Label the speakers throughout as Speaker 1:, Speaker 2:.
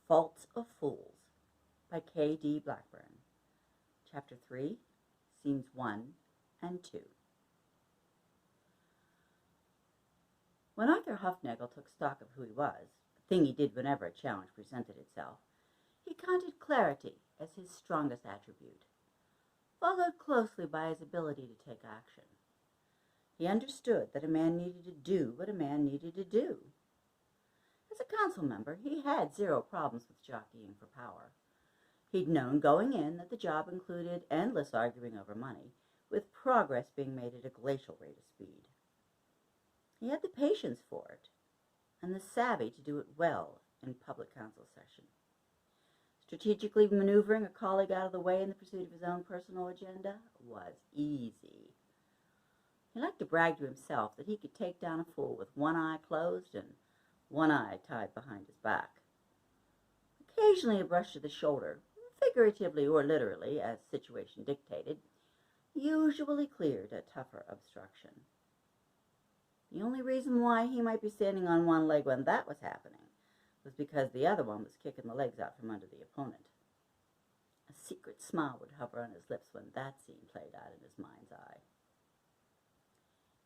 Speaker 1: Faults of Fools by K.D. Blackburn. Chapter 3, Scenes 1 and 2. When Arthur Hufnagel took stock of who he was, a thing he did whenever a challenge presented itself, he counted clarity as his strongest attribute, followed closely by his ability to take action. He understood that a man needed to do what a man needed to do. As a council member, he had zero problems with jockeying for power. He'd known going in that the job included endless arguing over money, with progress being made at a glacial rate of speed. He had the patience for it, and the savvy to do it well in public council session. Strategically maneuvering a colleague out of the way in the pursuit of his own personal agenda was easy. He liked to brag to himself that he could take down a fool with one eye closed and one eye tied behind his back. Occasionally a brush to the shoulder, figuratively or literally, as situation dictated, usually cleared a tougher obstruction. The only reason why he might be standing on one leg when that was happening was because the other one was kicking the legs out from under the opponent. A secret smile would hover on his lips when that scene played out in his mind's eye.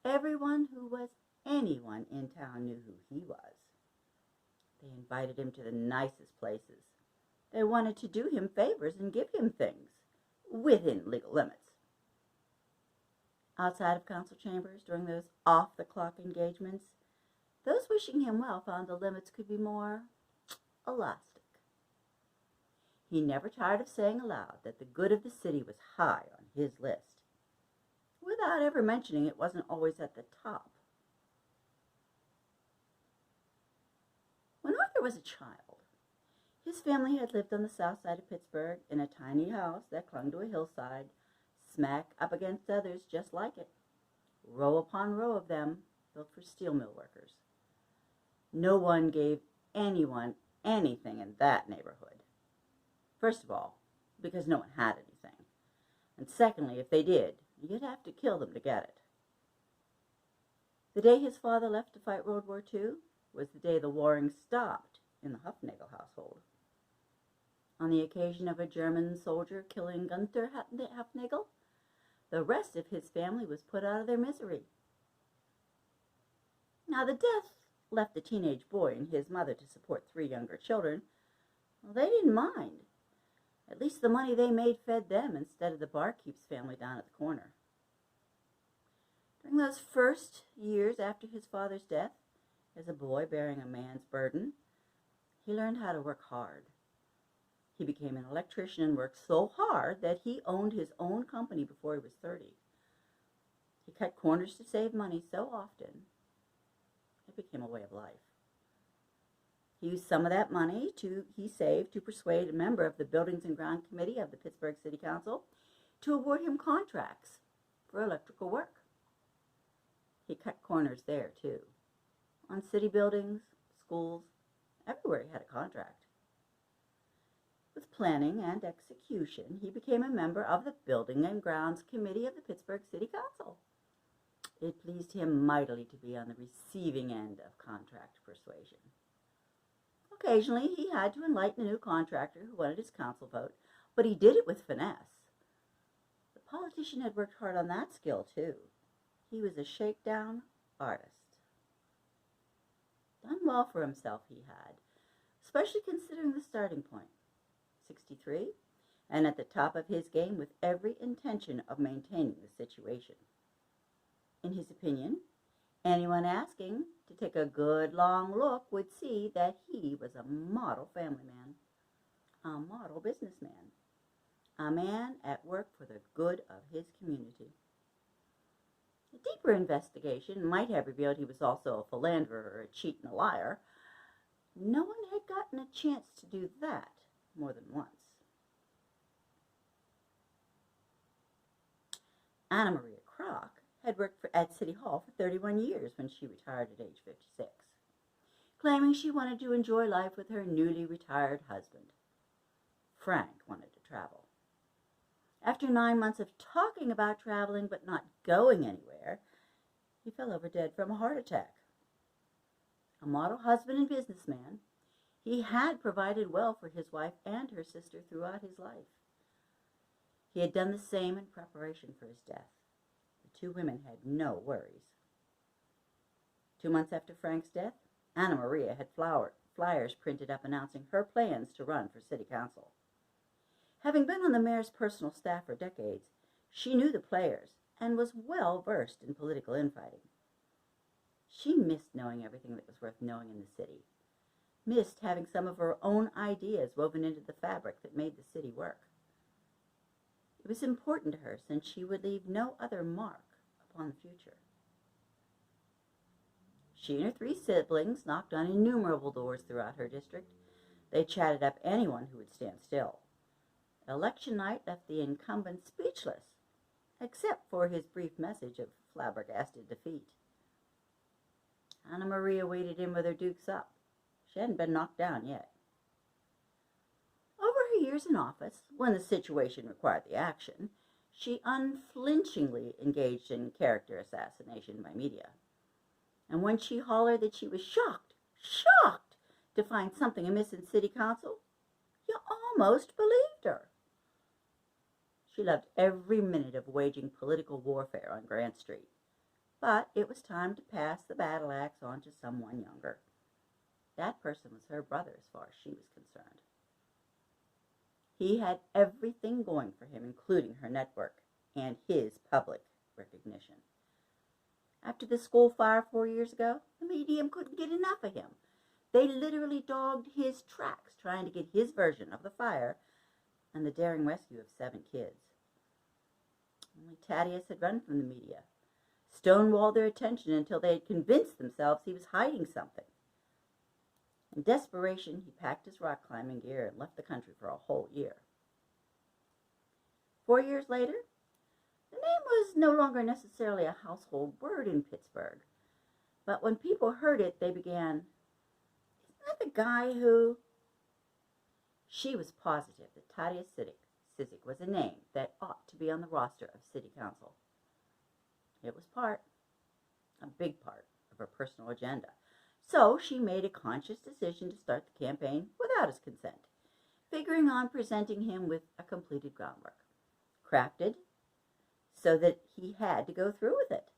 Speaker 1: Everyone who was anyone in town knew who he was. They invited him to the nicest places. They wanted to do him favors and give him things, within legal limits. Outside of council chambers, during those off-the-clock engagements, those wishing him well found the limits could be more elastic. He never tired of saying aloud that the good of the city was high on his list, without ever mentioning it wasn't always at the top. When Arthur was a child, his family had lived on the south side of Pittsburgh in a tiny house that clung to a hillside, smack up against others just like it, row upon row of them, built for steel mill workers. No one gave anyone anything in that neighborhood. First of all, because no one had anything. And secondly, if they did, you'd have to kill them to get it. The day his father left to fight World War II was the day the warring stopped in the Hufnagel household. On the occasion of a German soldier killing Gunther Hufnagel, the rest of his family was put out of their misery. Now, the death left the teenage boy and his mother to support 3 younger children. Well, they didn't mind. At least the money they made fed them instead of the barkeep's family down at the corner. During those first years after his father's death, as a boy bearing a man's burden, he learned how to work hard. He became an electrician and worked so hard that he owned his own company before he was 30. He cut corners to save money so often, it became a way of life. He used some of that money he saved to persuade a member of the Buildings and Ground Committee of the Pittsburgh City Council to award him contracts for electrical work. He cut corners there, too, on city buildings, schools, everywhere he had a contract. With planning and execution, he became a member of the Building and Grounds Committee of the Pittsburgh City Council. It pleased him mightily to be on the receiving end of contract persuasion. Occasionally, he had to enlighten a new contractor who wanted his council vote, but he did it with finesse. The politician had worked hard on that skill, too. He was a shakedown artist. Done well for himself, he had, especially considering the starting point. 63, and at the top of his game with every intention of maintaining the situation. In his opinion, anyone asking to take a good long look would see that he was a model family man, a model businessman, a man at work for the good of his community. A deeper investigation might have revealed he was also a philanderer, a cheat, and a liar. No one had gotten a chance to do that more than once. Anna Maria Kroc had worked at City Hall for 31 years when she retired at age 56, claiming she wanted to enjoy life with her newly retired husband. Frank wanted to travel. After 9 months of talking about traveling but not going anywhere, he fell over dead from a heart attack. A model husband and businessman, He had provided well for his wife and her sister throughout his life. He had done the same in preparation for his death. The two women had no worries. 2 months after Frank's death, Anna Maria had flyers printed up announcing her plans to run for city council. Having been on the mayor's personal staff for decades, she knew the players and was well versed in political infighting. She missed knowing everything that was worth knowing in the city, missed having some of her own ideas woven into the fabric that made the city work. It was important to her since she would leave no other mark upon the future. She and her 3 siblings knocked on innumerable doors throughout her district. They chatted up anyone who would stand still. Election night left the incumbent speechless, except for his brief message of flabbergasted defeat. Anna Maria waited in with her dukes up. She hadn't been knocked down yet. Over her years in office, when the situation required the action, she unflinchingly engaged in character assassination by media. And when she hollered that she was shocked to find something amiss in city council, you almost believed her. She loved every minute of waging political warfare on Grant Street, but it was time to pass the battle axe on to someone younger. That person was her brother as far as she was concerned. He had everything going for him, including her network and his public recognition. After the school fire 4 years ago, the medium couldn't get enough of him. They literally dogged his tracks trying to get his version of the fire and the daring rescue of 7 kids. Only Thaddeus had run from the media, stonewalled their attention until they had convinced themselves he was hiding something. In desperation, he packed his rock climbing gear and left the country for a whole year. 4 years later, the name was no longer necessarily a household word in Pittsburgh, but when people heard it, they began, "Isn't that the guy who—" She was positive that Thaddeus Cizik was a name that ought to be on the roster of city council. It was a big part, of her personal agenda. So she made a conscious decision to start the campaign without his consent, figuring on presenting him with a completed groundwork, crafted so that he had to go through with it.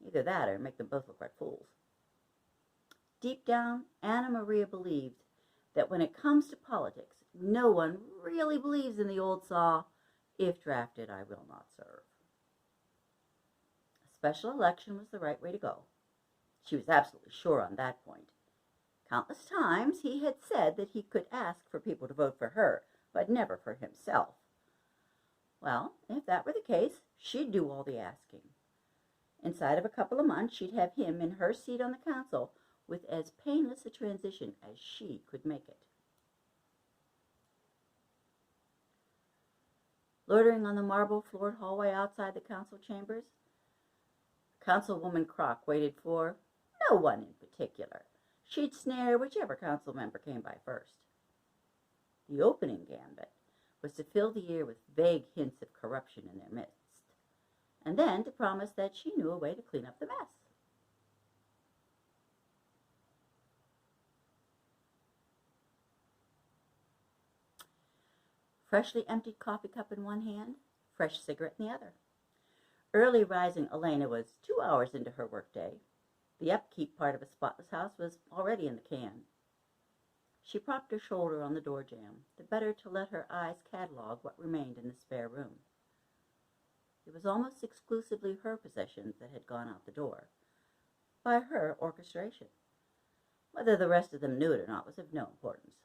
Speaker 1: Either that or make them both look like fools. Deep down, Anna Maria believed that when it comes to politics, no one really believes in the old saw, "If drafted, I will not serve." A special election was the right way to go. She was absolutely sure on that point. Countless times he had said that he could ask for people to vote for her, but never for himself. Well, if that were the case, she'd do all the asking. Inside of a couple of months, she'd have him in her seat on the council with as painless a transition as she could make it. Loitering on the marble-floored hallway outside the council chambers, Councilwoman Crock waited for no one in particular. She'd snare whichever council member came by first. The opening gambit was to fill the air with vague hints of corruption in their midst, and then to promise that she knew a way to clean up the mess. Freshly emptied coffee cup in one hand, fresh cigarette in the other. Early rising Elena was 2 hours into her workday. The upkeep part of a spotless house was already in the can. She propped her shoulder on the door jamb, the better to let her eyes catalog what remained in the spare room. It was almost exclusively her possessions that had gone out the door, by her orchestration. Whether the rest of them knew it or not was of no importance.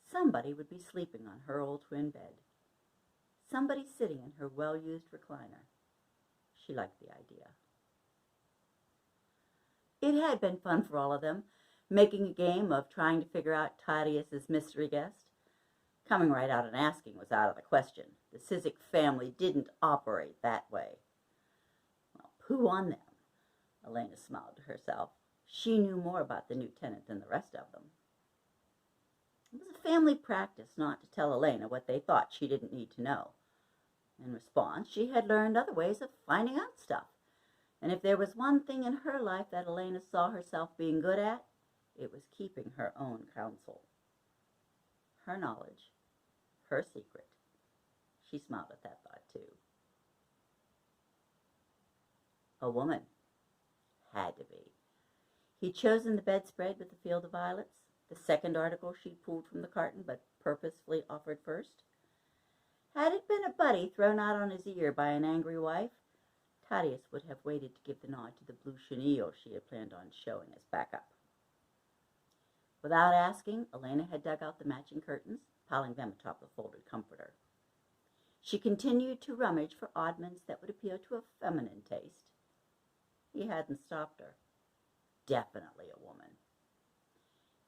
Speaker 1: Somebody would be sleeping on her old twin bed. Somebody sitting in her well-used recliner. She liked the idea. It had been fun for all of them, making a game of trying to figure out Thaddeus's mystery guest. Coming right out and asking was out of the question. The Cizik family didn't operate that way. Well, pooh on them, Elena smiled to herself. She knew more about the new tenant than the rest of them. It was a family practice not to tell Elena what they thought she didn't need to know. In response, she had learned other ways of finding out stuff. And if there was one thing in her life that Elena saw herself being good at, It was keeping her own counsel. Her knowledge, her secret. She smiled at that thought, too. A woman. Had to be. He'd chosen the bedspread with the field of violets, the second article she'd pulled from the carton but purposefully offered first. Had it been a buddy thrown out on his ear by an angry wife, Thaddeus would have waited to give the nod to the blue chenille she had planned on showing as backup. Without asking, Elena had dug out the matching curtains, piling them atop the folded comforter. She continued to rummage for oddments that would appeal to a feminine taste. He hadn't stopped her. Definitely a woman.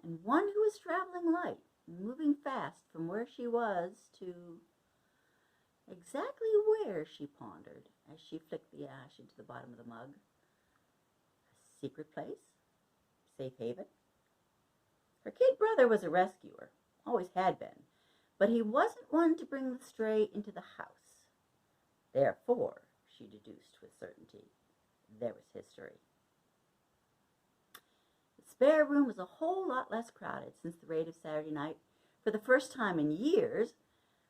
Speaker 1: And one who was traveling light, moving fast from where she was to exactly where, she pondered as she flicked the ash into the bottom of the mug. A secret place? Safe haven? Her kid brother was a rescuer, always had been, but he wasn't one to bring the stray into the house. Therefore, she deduced with certainty, there was history. The spare room was a whole lot less crowded since the raid of Saturday night. For the first time in years,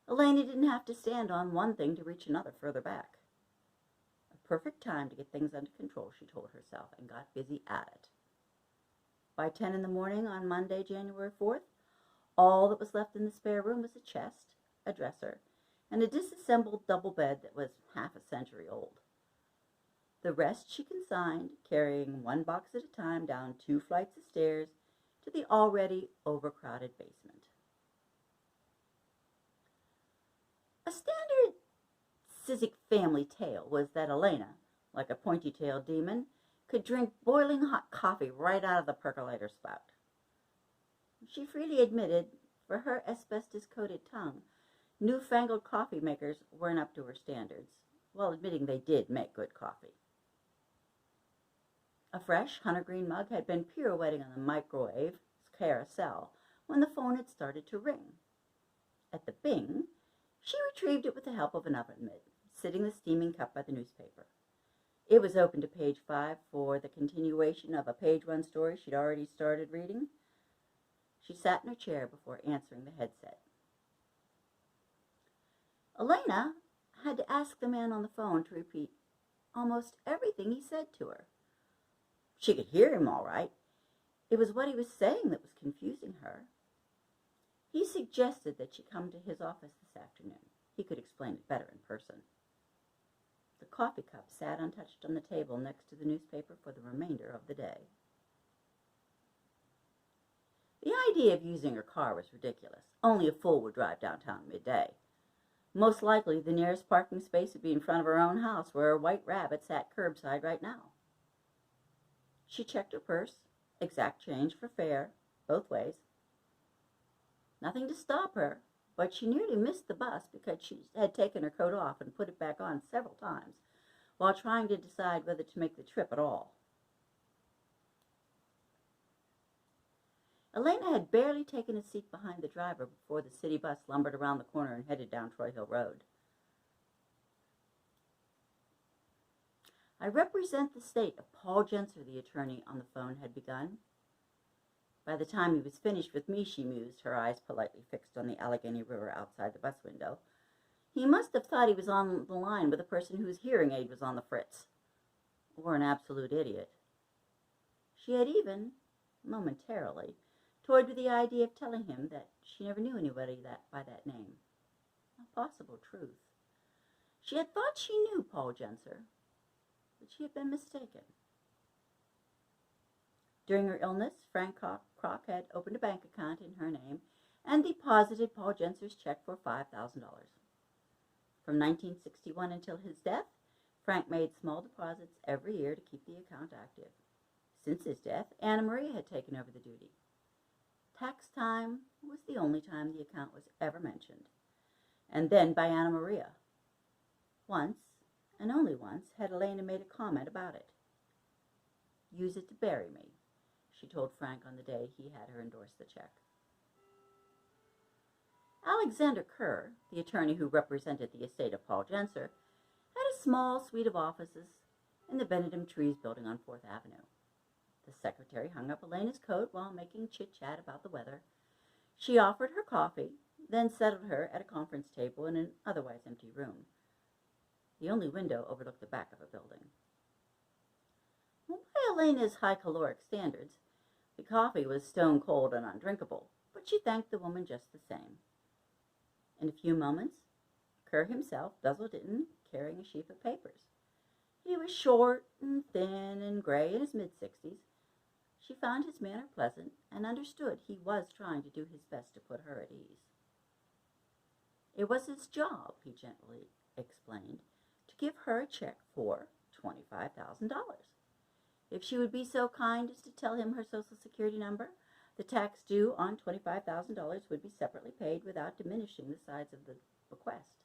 Speaker 1: Elena didn't have to stand on one thing to reach another further back. A perfect time to get things under control, she told herself, and got busy at it. By 10 in the morning on Monday, January 4th, all that was left in the spare room was a chest, a dresser, and a disassembled double bed that was half a century old. The rest she consigned, carrying one box at a time down 2 flights of stairs to the already overcrowded basement. A standard Cizek family tale was that Elena, like a pointy-tailed demon, could drink boiling hot coffee right out of the percolator spout. She freely admitted, for her asbestos-coated tongue, newfangled coffee makers weren't up to her standards, while admitting they did make good coffee. A fresh hunter green mug had been pirouetting on the microwave carousel when the phone had started to ring. At the bing, she retrieved it with the help of an oven mitt, sitting the steaming cup by the newspaper. It was open to page 5 for the continuation of a page 1 story she'd already started reading. She sat in her chair before answering the headset. Elena had to ask the man on the phone to repeat almost everything he said to her. She could hear him all right. It was what he was saying that was confusing her. He suggested that she come to his office this afternoon. He could explain it better in person. The coffee cup sat untouched on the table next to the newspaper for the remainder of the day. The idea of using her car was ridiculous. Only a fool would drive downtown midday. Most likely, the nearest parking space would be in front of her own house, where a white rabbit sat curbside right now. She checked her purse, exact change for fare, both ways. Nothing to stop her, but she nearly missed the bus because she had taken her coat off and put it back on several times while trying to decide whether to make the trip at all. Elena had barely taken a seat behind the driver before the city bus lumbered around the corner and headed down Troy Hill Road. I represent the state of Paul Genser, the attorney on the phone had begun. By the time he was finished with me, she mused, her eyes politely fixed on the Allegheny River outside the bus window. He must have thought he was on the line with a person whose hearing aid was on the fritz. Or an absolute idiot. She had even, momentarily, toyed with the idea of telling him that she never knew anybody by that name. A possible truth. She had thought she knew Paul Genser, but she had been mistaken. During her illness, Frank Kroc had opened a bank account in her name and deposited Paul Genser's check for $5,000. From 1961 until his death, Frank made small deposits every year to keep the account active. Since his death, Anna Maria had taken over the duty. Tax time was the only time the account was ever mentioned, and then by Anna Maria. Once, and only once, had Elena made a comment about it. Use it to bury me, she told Frank on the day he had her endorse the check. Alexander Kerr, the attorney who represented the estate of Paul Genser, had a small suite of offices in the Benedum Trees building on 4th Avenue. The secretary hung up Elena's coat while making chit-chat about the weather. She offered her coffee, then settled her at a conference table in an otherwise empty room. The only window overlooked the back of a building. Well, by Elena's high caloric standards, the coffee was stone cold and undrinkable, but she thanked the woman just the same. In a few moments, Kerr himself bustled in, carrying a sheaf of papers. He was short and thin and gray, in his mid-60s. She found his manner pleasant and understood he was trying to do his best to put her at ease. It was his job, he gently explained, to give her a check for $25,000. If she would be so kind as to tell him her Social Security number, the tax due on $25,000 would be separately paid without diminishing the size of the bequest.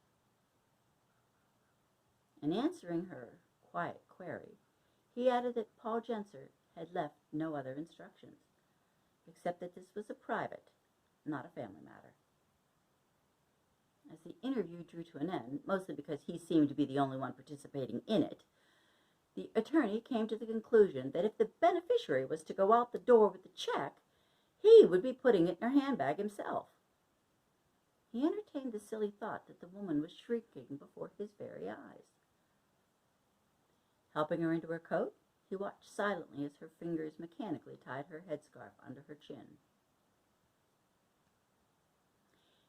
Speaker 1: In answering her quiet query, he added that Paul Genser had left no other instructions, except that this was a private, not a family matter. As the interview drew to an end, mostly because he seemed to be the only one participating in it, the attorney came to the conclusion that if the beneficiary was to go out the door with the check, he would be putting it in her handbag himself. He entertained the silly thought that the woman was shrieking before his very eyes. Helping her into her coat, he watched silently as her fingers mechanically tied her headscarf under her chin.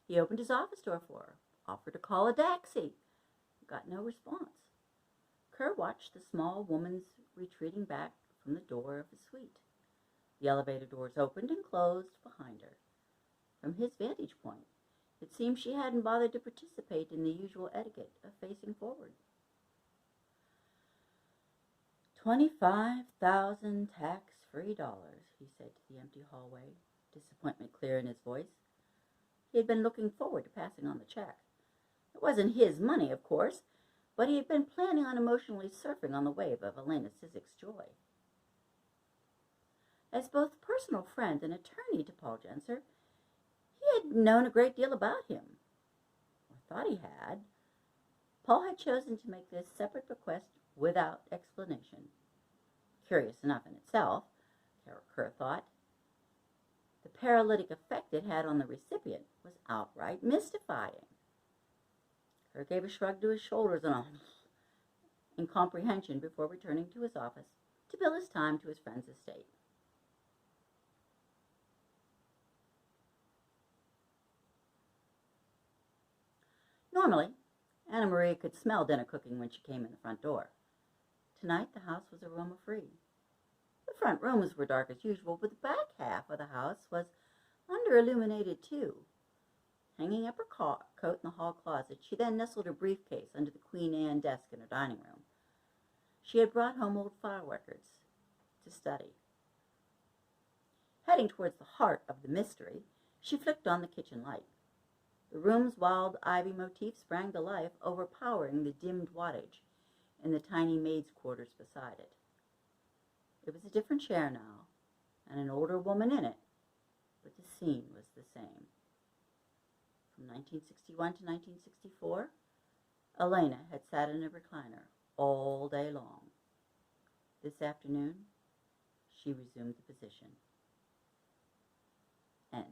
Speaker 1: He opened his office door for her, offered to call a taxi, got no response. Kerr watched the small woman's retreating back from the door of the suite. The elevator doors opened and closed behind her. From his vantage point, it seemed she hadn't bothered to participate in the usual etiquette of facing forward. 25,000 tax-free dollars, he said to the empty hallway, disappointment clear in his voice. He had been looking forward to passing on the check. It wasn't his money, of course, but he had been planning on emotionally surfing on the wave of Elena Sissek's joy. As both personal friend and attorney to Paul Genser, he had known a great deal about him, or thought he had. Paul had chosen to make this separate bequest without explanation. Curious enough in itself, Kerr thought. The paralytic effect it had on the recipient was outright mystifying. Kerr gave a shrug to his shoulders in comprehension before returning to his office to bill his time to his friend's estate. Normally, Anna Maria could smell dinner cooking when she came in the front door. Tonight, the house was aroma-free. The front rooms were dark as usual, but the back half of the house was under-illuminated too. Hanging up her coat in the hall closet, she then nestled her briefcase under the Queen Anne desk in her dining room. She had brought home old file records to study. Heading towards the heart of the mystery, she flicked on the kitchen light. The room's wild ivy motif sprang to life, overpowering the dimmed wattage in the tiny maid's quarters beside it. It was a different chair now, and an older woman in it, but the scene was the same. From 1961 to 1964, Elena had sat in a recliner all day long. This afternoon, she resumed the position. End.